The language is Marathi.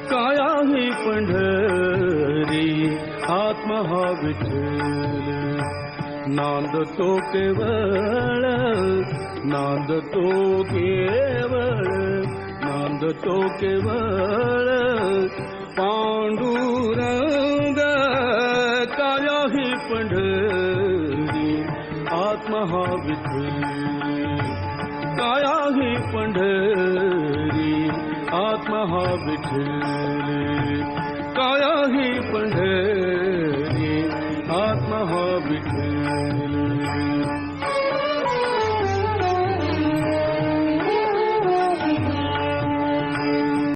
काया ही पंढरी आत्मा हा विठ्ठल नांदतो केवळ नांदतो केवळ नांदतो केवळ पांडुरंग काया ही पंढरी आत्मा हा विठ्ठल काया ही पंढरी आत्मा हा विठ्ठल काया ही पंढरी